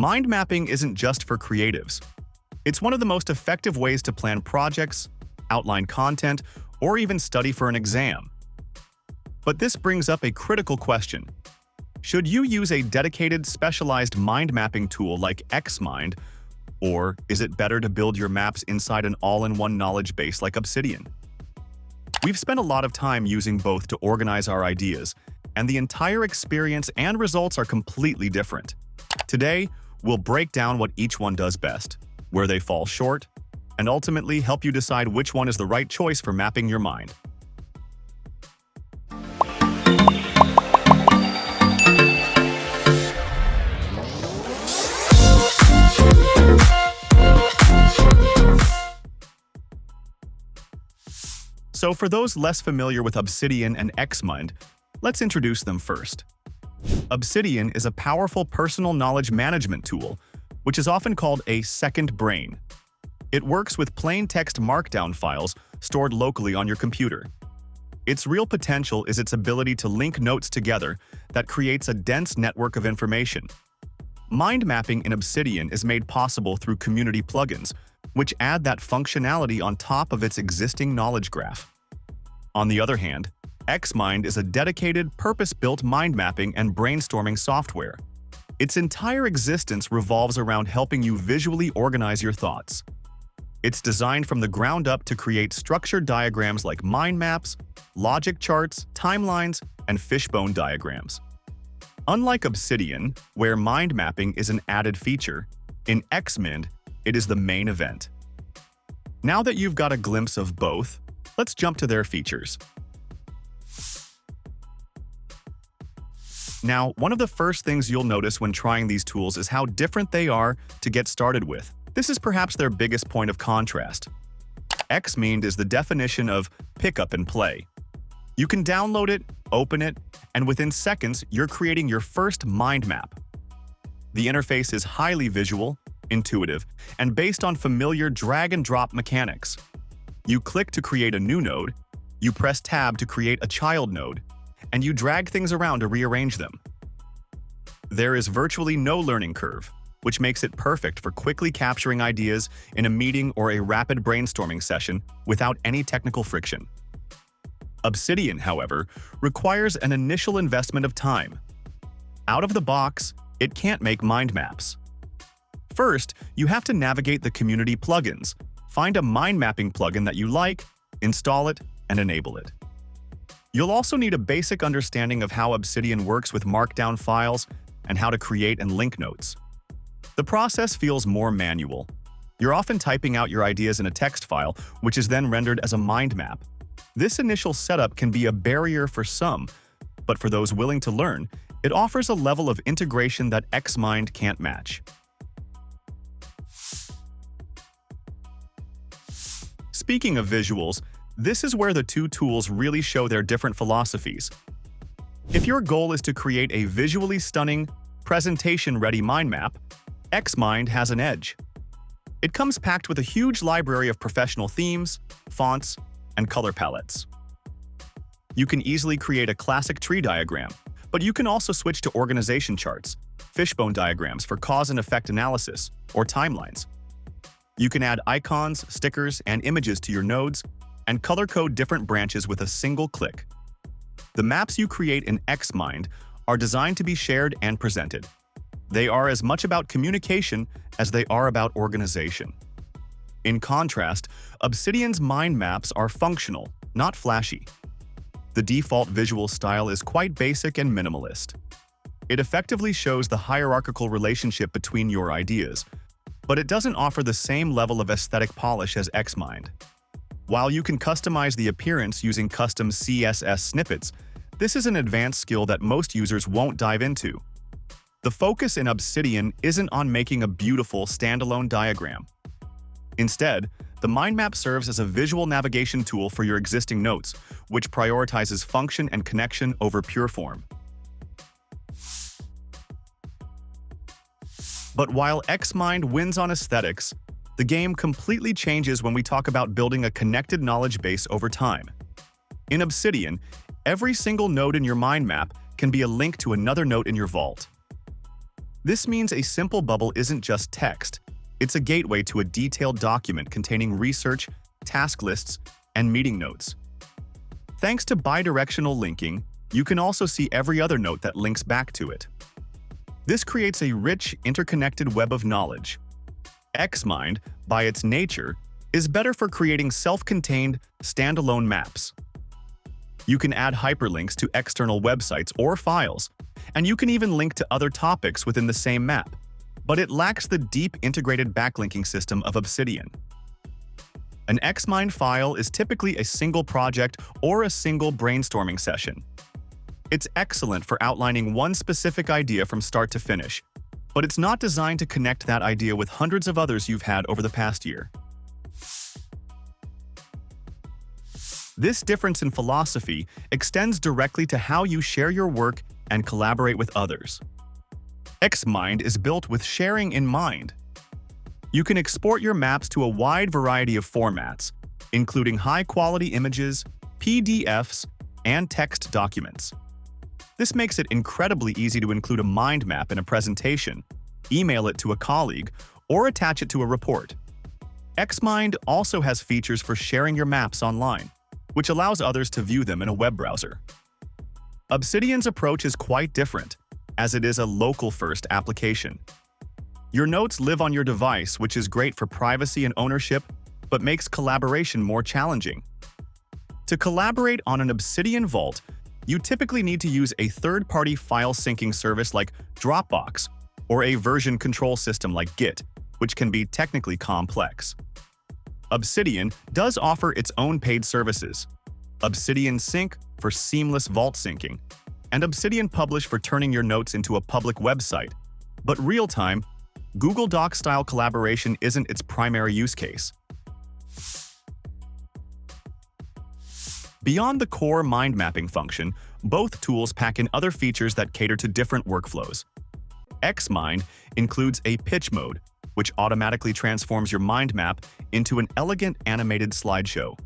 Mind mapping isn't just for creatives. It's one of the most effective ways to plan projects, outline content, or even study for an exam. But this brings up a critical question. Should you use a dedicated, specialized mind mapping tool like Xmind, or is it better to build your maps inside an all-in-one knowledge base like Obsidian? We've spent a lot of time using both to organize our ideas, and the entire experience and results are completely different. Today, we'll break down what each one does best, where they fall short, and ultimately help you decide which one is the right choice for mapping your mind. So for those less familiar with Obsidian and Xmind, let's introduce them first. Obsidian is a powerful personal knowledge management tool, which is often called a second brain. It works with plain text markdown files stored locally on your computer. Its real potential is its ability to link notes together that creates a dense network of information. Mind mapping in Obsidian is made possible through community plugins, which add that functionality on top of its existing knowledge graph. On the other hand, Xmind is a dedicated, purpose-built mind mapping and brainstorming software. Its entire existence revolves around helping you visually organize your thoughts. It's designed from the ground up to create structured diagrams like mind maps, logic charts, timelines, and fishbone diagrams. Unlike Obsidian, where mind mapping is an added feature, in Xmind, it is the main event. Now that you've got a glimpse of both, let's jump to their features. Now, one of the first things you'll notice when trying these tools is how different they are to get started with. This is perhaps their biggest point of contrast. Xmind is the definition of pick up and play. You can download it, open it, and within seconds, you're creating your first mind map. The interface is highly visual, intuitive, and based on familiar drag-and-drop mechanics. You click to create a new node, you press Tab to create a child node, and you drag things around to rearrange them. There is virtually no learning curve, which makes it perfect for quickly capturing ideas in a meeting or a rapid brainstorming session without any technical friction. Obsidian, however, requires an initial investment of time. Out of the box, it can't make mind maps. First, you have to navigate the community plugins, find a mind mapping plugin that you like, install it, and enable it. You'll also need a basic understanding of how Obsidian works with markdown files and how to create and link notes. The process feels more manual. You're often typing out your ideas in a text file, which is then rendered as a mind map. This initial setup can be a barrier for some, but for those willing to learn, it offers a level of integration that Xmind can't match. Speaking of visuals, this is where the two tools really show their different philosophies. If your goal is to create a visually stunning, presentation-ready mind map, Xmind has an edge. It comes packed with a huge library of professional themes, fonts, and color palettes. You can easily create a classic tree diagram, but you can also switch to organization charts, fishbone diagrams for cause and effect analysis, or timelines. You can add icons, stickers, and images to your nodes, and color code different branches with a single click. The maps you create in Xmind are designed to be shared and presented. They are as much about communication as they are about organization. In contrast, Obsidian's mind maps are functional, not flashy. The default visual style is quite basic and minimalist. It effectively shows the hierarchical relationship between your ideas, but it doesn't offer the same level of aesthetic polish as Xmind. While you can customize the appearance using custom CSS snippets, this is an advanced skill that most users won't dive into. The focus in Obsidian isn't on making a beautiful standalone diagram. Instead, the mind map serves as a visual navigation tool for your existing notes, which prioritizes function and connection over pure form. But while Xmind wins on aesthetics, the game completely changes when we talk about building a connected knowledge base over time. In Obsidian, every single node in your mind map can be a link to another node in your vault. This means a simple bubble isn't just text. It's a gateway to a detailed document containing research, task lists, and meeting notes. Thanks to bidirectional linking, you can also see every other note that links back to it. This creates a rich, interconnected web of knowledge. Xmind, by its nature, is better for creating self-contained, standalone maps. You can add hyperlinks to external websites or files, and you can even link to other topics within the same map, but it lacks the deep integrated backlinking system of Obsidian. An Xmind file is typically a single project or a single brainstorming session. It's excellent for outlining one specific idea from start to finish, but it's not designed to connect that idea with hundreds of others you've had over the past year. This difference in philosophy extends directly to how you share your work and collaborate with others. Xmind is built with sharing in mind. You can export your maps to a wide variety of formats, including high-quality images, PDFs, and text documents. This makes it incredibly easy to include a mind map in a presentation, email it to a colleague, or attach it to a report. Xmind also has features for sharing your maps online, which allows others to view them in a web browser. Obsidian's approach is quite different, as it is a local-first application. Your notes live on your device, which is great for privacy and ownership, but makes collaboration more challenging. To collaborate on an Obsidian vault, you typically need to use a third-party file syncing service like Dropbox, or a version control system like Git, which can be technically complex. Obsidian does offer its own paid services: Obsidian Sync for seamless vault syncing, and Obsidian Publish for turning your notes into a public website. But real-time, Google Docs-style collaboration isn't its primary use case. Beyond the core mind mapping function, both tools pack in other features that cater to different workflows. Xmind includes a pitch mode, which automatically transforms your mind map into an elegant animated slideshow.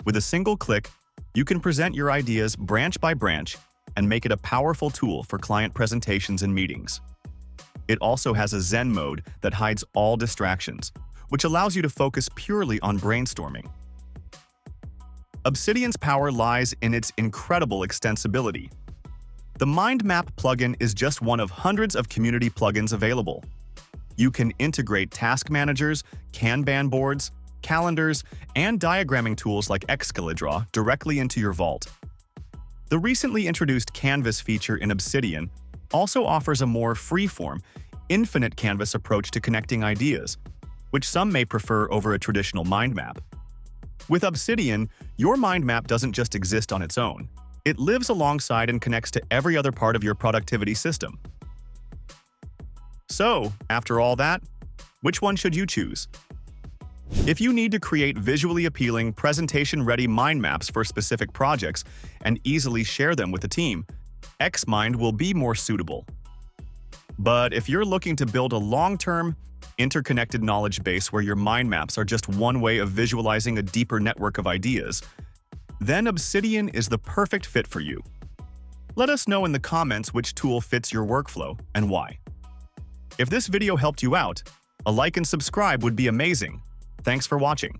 With a single click, you can present your ideas branch by branch and make it a powerful tool for client presentations and meetings. It also has a Zen mode that hides all distractions, which allows you to focus purely on brainstorming. Obsidian's power lies in its incredible extensibility. The Mind Map plugin is just one of hundreds of community plugins available. You can integrate task managers, Kanban boards, calendars, and diagramming tools like Excalidraw directly into your vault. The recently introduced Canvas feature in Obsidian also offers a more free-form, infinite canvas approach to connecting ideas, which some may prefer over a traditional mind map. With Obsidian, your mind map doesn't just exist on its own. It lives alongside and connects to every other part of your productivity system. So, after all that, which one should you choose? If you need to create visually appealing, presentation-ready mind maps for specific projects and easily share them with the team, Xmind will be more suitable. But if you're looking to build a long-term, interconnected knowledge base where your mind maps are just one way of visualizing a deeper network of ideas, then Obsidian is the perfect fit for you. Let us know in the comments which tool fits your workflow and why. If this video helped you out, a like and subscribe would be amazing. Thanks for watching.